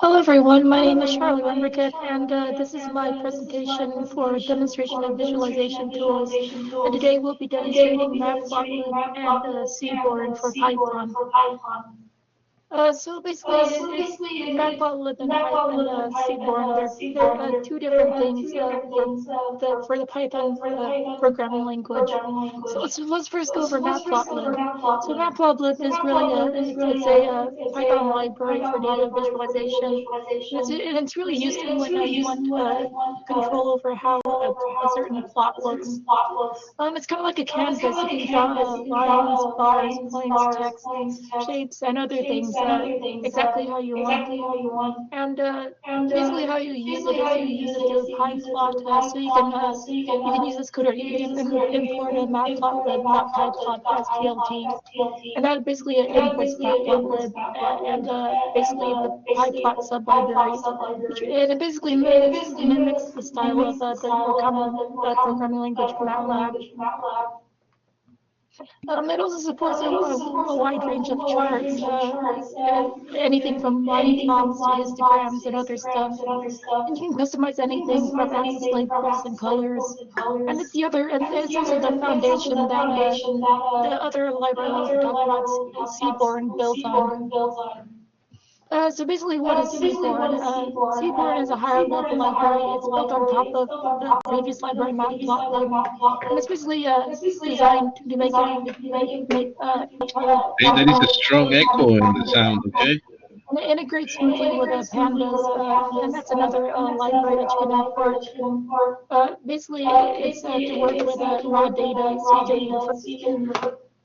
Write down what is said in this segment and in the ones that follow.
Hello everyone, my name is Charlie Lemrickett, and this is my presentation for demonstration of visualization tools. And today we'll be demonstrating Matplotlib and Seaborn for Python. So basically, it's Matplotlib and Seaborn. They're two different things for the Python programming language. So let's first go over Matplotlib. So Matplotlib is really it's a Python library for data visualization. It's really useful when you want control over how a certain plot looks. It's kind of like a canvas. You can draw lines, bars, points, text, shapes, and other things exactly how you want. And basically, how you use it is you use it through pyplot, so you can use this code, or you can import a matplotlib.pyplot as PLT, and that basically imports matplotlib and basically the pyplot sublibrary, which and it basically mimics the style of the more common programming language MATLAB. It also supports a wide range of charts, anything from line plots to histograms and other stuff. And you can customize anything from axis labels and colors. And it's also the foundation that the other library we'll be talking about, Seaborn, builds on. So basically, what is Seaborn? Seaborn is a higher level library. It's built on top of the previous library, Matplotlib, and it's basically designed to make it Hey, there is a strong echo in the sound, okay? and it integrates smoothly with pandas, and that's another library that you can import. Basically, it's to work with raw data, so you can.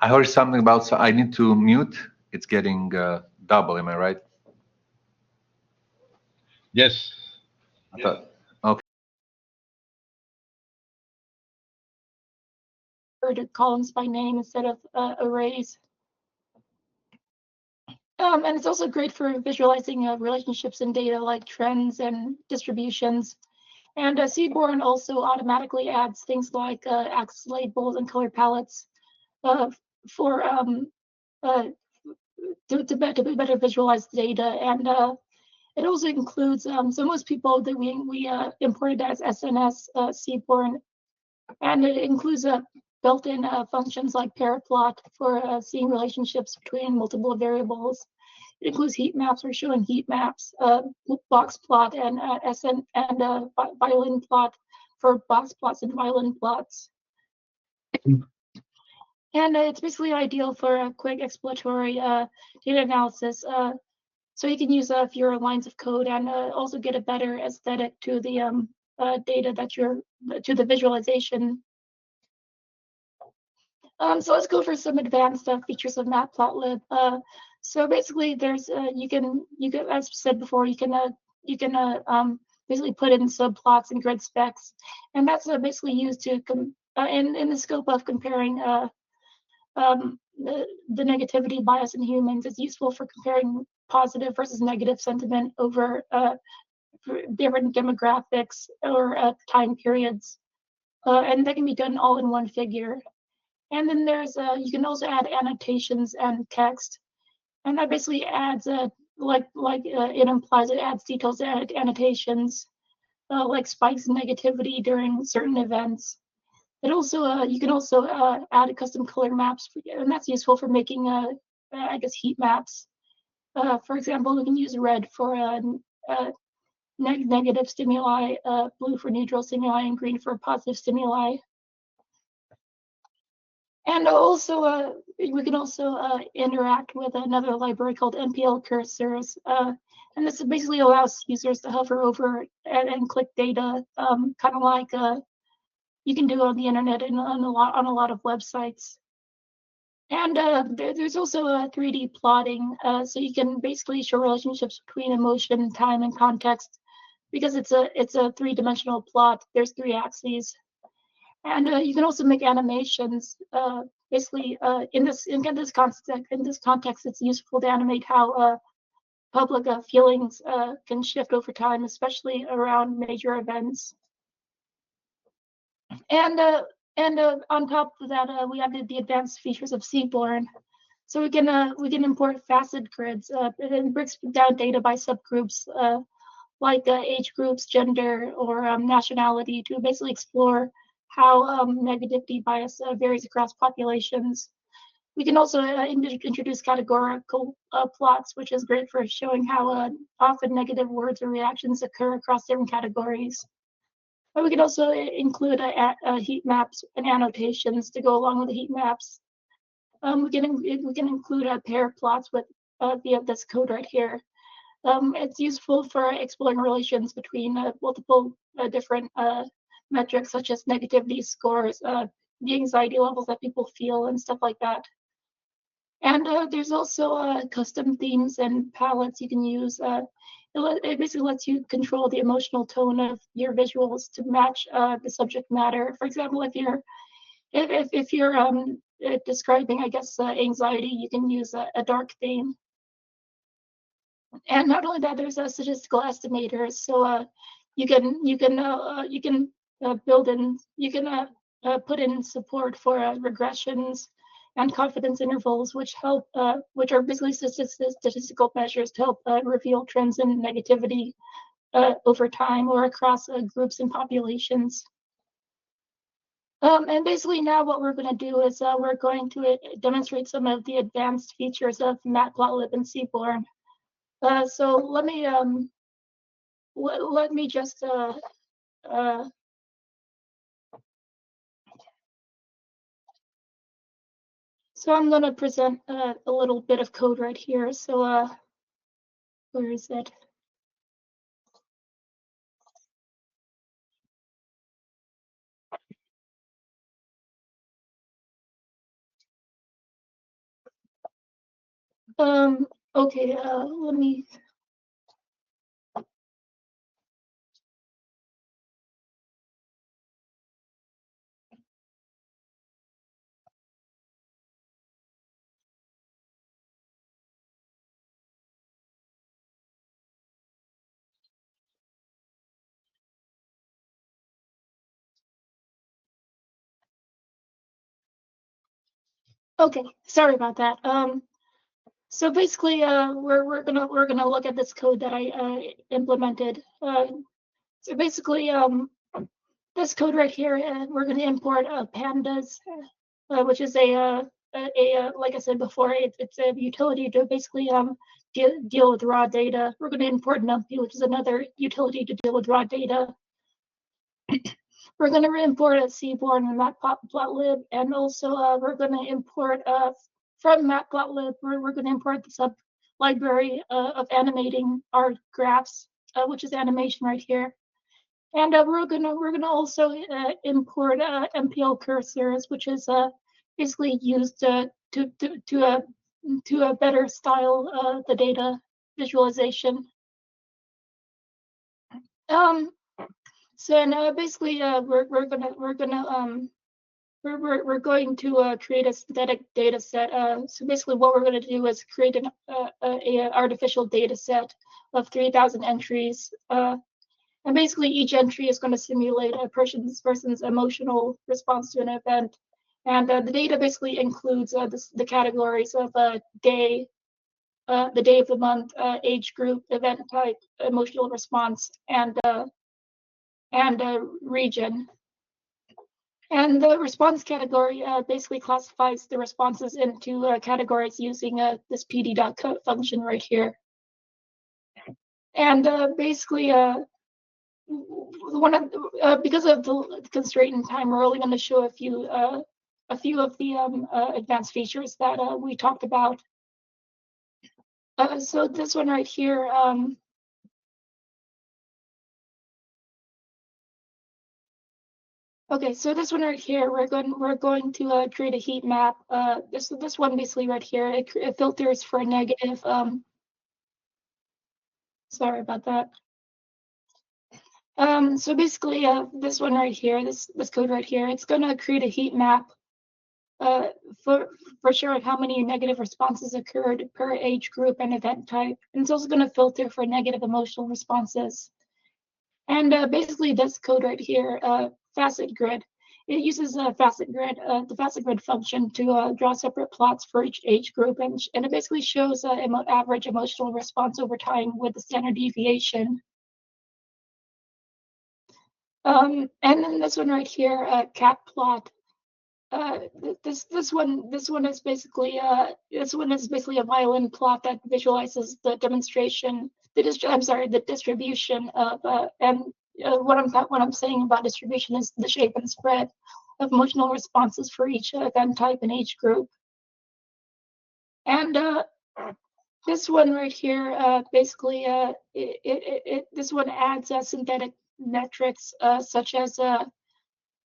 I heard something about, so I need to mute. It's getting double, am I right? Yes. I thought, okay. Columns by name instead of arrays. And it's also great for visualizing relationships in data like trends and distributions. And Seaborn also automatically adds things like axis labels and color palettes for to better visualize the data. And it also includes, so most people that we imported as SNS Seaborn, and it includes built-in functions like paraplot for seeing relationships between multiple variables. It includes heat maps for showing heat maps, box plot, and SN and violin plot for box plots and violin plots. And it's basically ideal for a quick exploratory data analysis. So you can use fewer lines of code and also get a better aesthetic to the data that to the visualization. So let's go for some advanced features of Matplotlib. So basically, there's you can as said before, you can basically put in subplots and grid specs, and that's basically used to in the scope of comparing the negativity bias in humans. It's useful for comparing positive versus negative sentiment over different demographics or time periods, and that can be done all in one figure. And then there's you can also add annotations and text, and that basically adds it implies, it adds details and annotations like spikes in negativity during certain events. It also you can also add custom color maps, and that's useful for making I guess heat maps. For example, we can use red for negative stimuli, blue for neutral stimuli, and green for positive stimuli. And also, we can also interact with another library called NPL cursors. And this basically allows users to hover over and click data, kind of like you can do on the internet and on a lot of websites. And there's also 3D plotting, so you can basically show relationships between emotion, time, and context, because it's a three-dimensional plot. There's 3 axes. And you can also make animations. Basically, in this context, it's useful to animate how public feelings can shift over time, especially around major events. And on top of that, we added the advanced features of Seaborn. So we can import facet grids. It breaks down data by subgroups, like age groups, gender, or nationality, to basically explore how negativity bias varies across populations. We can also introduce categorical plots, which is great for showing how often negative words or reactions occur across different categories. But we can also include heat maps and annotations to go along with the heat maps. We can include pair plots with via this code right here. It's useful for exploring relations between multiple different metrics, such as negativity scores, the anxiety levels that people feel, and stuff like that. And there's also custom themes and palettes you can use. It basically lets you control the emotional tone of your visuals to match the subject matter. For example, if you're describing, I guess, anxiety, you can use a dark theme. And not only that, there's statistical estimators, so you can build in, you can put in support for regressions and confidence intervals, which are basically statistical measures to help reveal trends in negativity over time or across groups and populations. And basically now what we're going to do is we're going to demonstrate some of the advanced features of Matplotlib and Seaborn. So let me just so I'm going to present a little bit of code right here. So where is it? Okay, let me. Okay, sorry about that. So basically, we're gonna look at this code that I implemented. So basically, this code right here, we're gonna import pandas, which is a like I said before, it's a utility to basically deal with raw data. We're gonna import numpy, which is another utility to deal with raw data. We're going to import a Seaborn and Matplotlib, and also we're going to import from Matplotlib. We're going to import the sub library of animating our graphs, which is animation right here. And we're gonna also import MPL cursors, which is basically used to better style the data visualization. So now basically we're going to create a synthetic data set. So basically what we're going to do is create an artificial data set of 3,000 entries. And basically each entry is going to simulate a person's emotional response to an event. And the data basically includes the categories of day, the day of the month, age group, event type, emotional response, and region. And the response category basically classifies the responses into categories using this pd.cut function right here. And basically, because of the constraint in time, we're only going to show a few of the advanced features that we talked about. So this one right here. Okay, so this one right here, we're going to create a heat map. This one basically right here, it filters for negative. Sorry about that. So basically, this one right here, this code right here, it's going to create a heat map for showing how many negative responses occurred per age group and event type. And it's also going to filter for negative emotional responses. And basically, this code right here, facet grid, it uses a facet grid, the facet grid function to draw separate plots for each age group, and it basically shows average emotional response over time with the standard deviation. And then this one right here, cat plot. This one is basically a violin plot that visualizes the demonstration. The distribution of what I'm saying about distribution is the shape and spread of emotional responses for each event type and age group. And this one right here, basically, this one adds synthetic metrics such as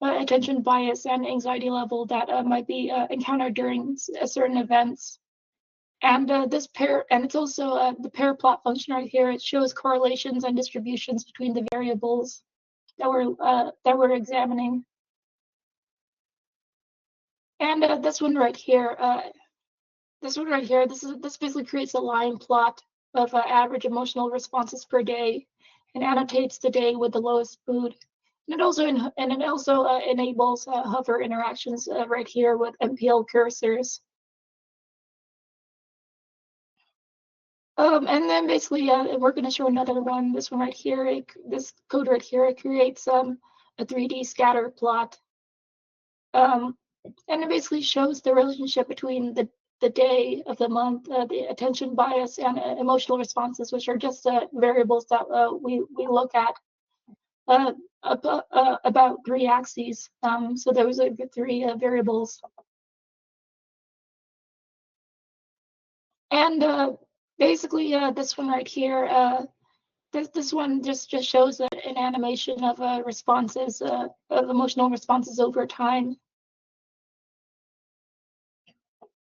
attention bias and anxiety level that might be encountered during certain events. And it's also the pair plot function right here. It shows correlations and distributions between the variables that we're examining. And this one right here, this basically creates a line plot of average emotional responses per day, and annotates the day with the lowest mood. And it also enables hover interactions right here with MPL cursors. And then basically, we're going to show another one. This one right here, this code right here, it creates a 3D scatter plot. And it basically shows the relationship between the day of the month, the attention bias, and emotional responses, which are just variables that we look at about 3 axes. So those are the 3 variables. And basically, this one right here, this one just shows an animation of responses, of emotional responses over time.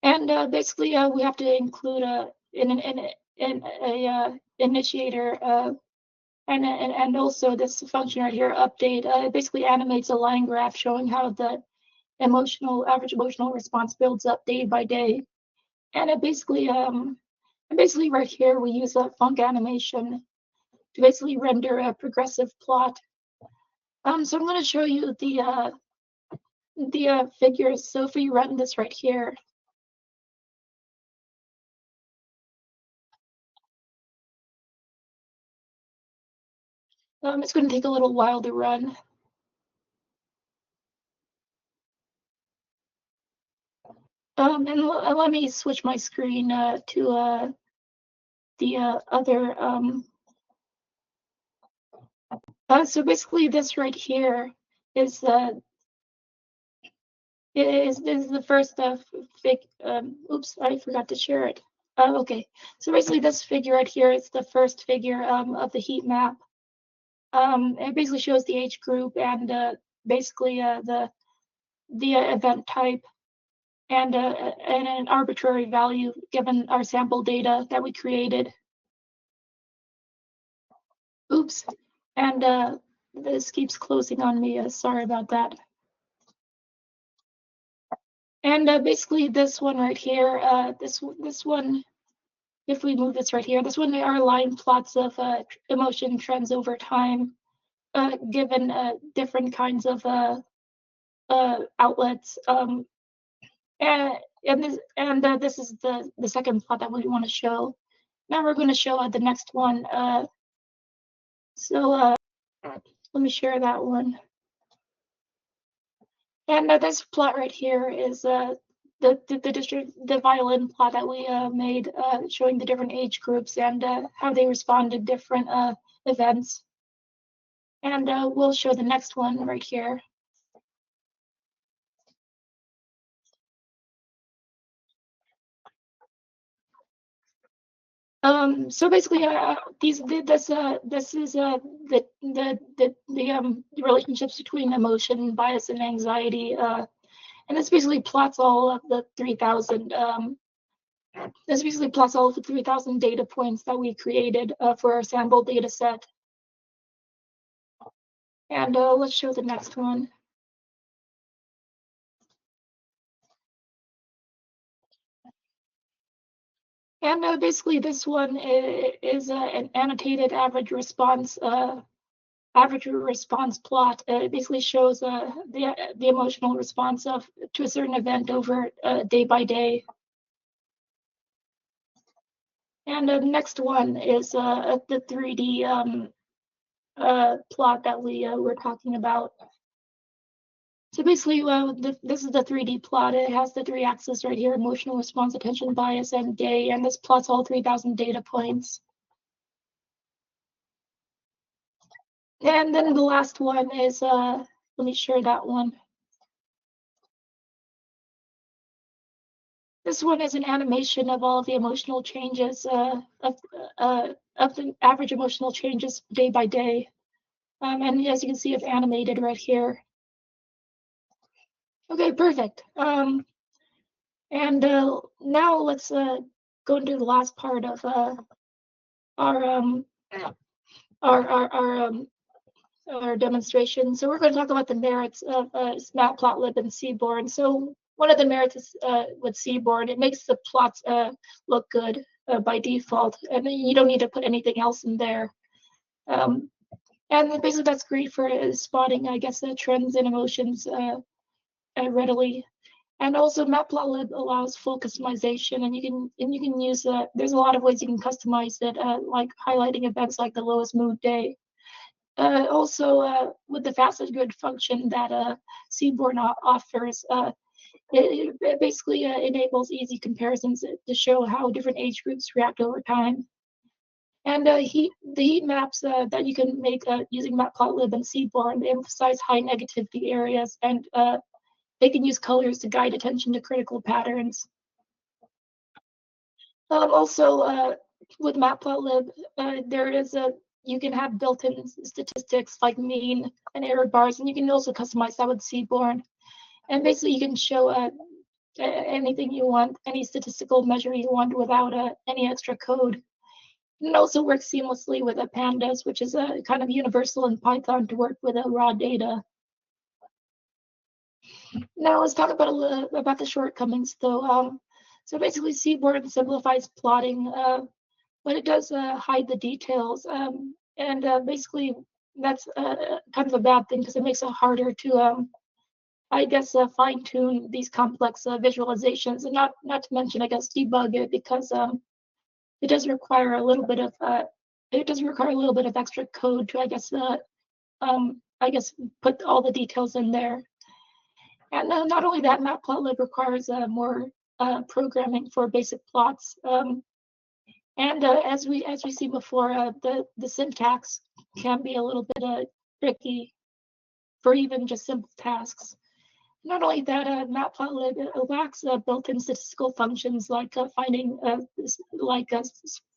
And basically, we have to include an initiator, and also this function right here, update. It basically animates a line graph showing how the average emotional response builds up day by day. And it basically right here, we use a func animation to basically render a progressive plot. So I'm going to show you the figures. So if we run this right here, it's going to take a little while to run. And let me switch my screen to the other. So basically, this right here is the first fig. Oops, I forgot to share it. Okay, so basically, this figure right here is the first figure of the heat map. It basically shows the age group and basically the event type and an arbitrary value given our sample data that we created. Oops, and this keeps closing on me. Sorry about that. And basically, this one right here, this one, if we move this right here, this one are line plots of emotion trends over time, given different kinds of outlets. And this is the second plot that we want to show. Now we're going to show the next one. So let me share that one. And this plot right here is the violin plot that we made, showing the different age groups and how they respond to different events. And we'll show the next one right here. So basically, this is the relationships between emotion, bias, and anxiety, and this basically plots all of the 3,000. This basically plots all of the 3,000 data points that we created for our sample data set. And let's show the next one. And basically, this one is an annotated average response average response plot. It basically shows the emotional response to a certain event over day by day. And the next one is the 3D plot that we were talking about. So basically, this is the 3D plot. It has the 3 axes right here: emotional response, attention bias, and day. And this plots all 3,000 data points. And then the last one is, let me share that one. This one is an animation of all of the emotional changes of the average emotional changes day by day. And as you can see, it's animated right here. Okay, perfect. And now let's go into the last part of our demonstration. So we're going to talk about the merits of Matplotlib and Seaborn. So one of the merits is with Seaborn, it makes the plots look good by default, and you don't need to put anything else in there. And basically that's great for spotting, I guess, trends and emotions readily. And also Matplotlib allows full customization, and you can use there's a lot of ways you can customize it, like highlighting events like the lowest mood day. Also, with the facet grid function that Seaborn offers, it basically enables easy comparisons to show how different age groups react over time. And the heat maps that you can make using Matplotlib and Seaborn, they emphasize high negativity areas, and they can use colors to guide attention to critical patterns. Also, with Matplotlib, you can have built-in statistics like mean and error bars, and you can also customize that with Seaborn. And basically, you can show anything you want, any statistical measure you want without any extra code. And it also works seamlessly with pandas, which is kind of universal in Python to work with raw data. Now let's talk about the shortcomings, though. So basically, Seaborn simplifies plotting, but it does hide the details, and basically that's kind of a bad thing because it makes it harder to, I guess, fine-tune these complex visualizations, and not to mention, I guess, debug it, because it does require a little bit of extra code to, I guess, put all the details in there. And not only that, Matplotlib requires more programming for basic plots. And as we see before, the syntax can be a little bit tricky for even just simple tasks. Not only that, Matplotlib lacks built-in statistical functions like finding,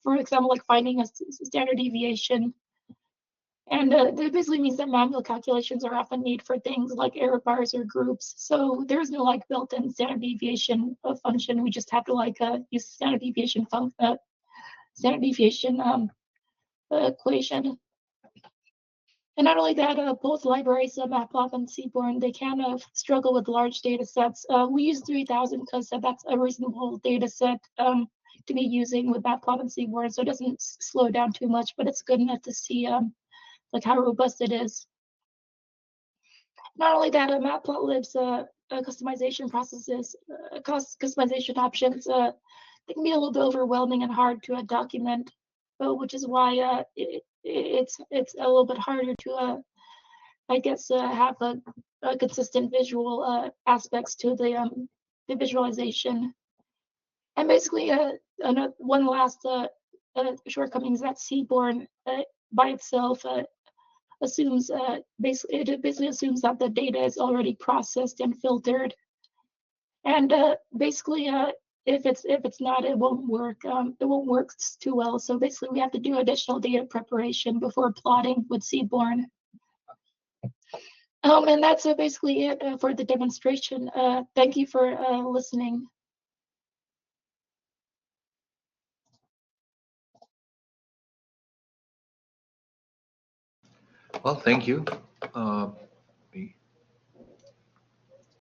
for example, like finding a standard deviation. And that basically means that manual calculations are often needed for things like error bars or groups. So there's no like built-in standard deviation function. We just have to use standard deviation equation. And not only that, both libraries, Matplotlib and Seaborn, they can struggle with large data sets. We use 3,000 because that's a reasonable data set to be using with Matplotlib and Seaborn, so it doesn't slow down too much, but it's good enough to see like how robust it is. Not only that, Matplotlib's customization processes, customization options, they can be a little bit overwhelming and hard to document, which is why it's a little bit harder to, I guess, have a consistent visual aspects to the visualization. And basically, one last shortcoming is that Seaborn by itself assumes basically assumes that the data is already processed and filtered, and basically if it's not, it won't work. It won't work too well. So basically, we have to do additional data preparation before plotting with Seaborn. And that's basically it for the demonstration. Thank you for listening. Well, thank you.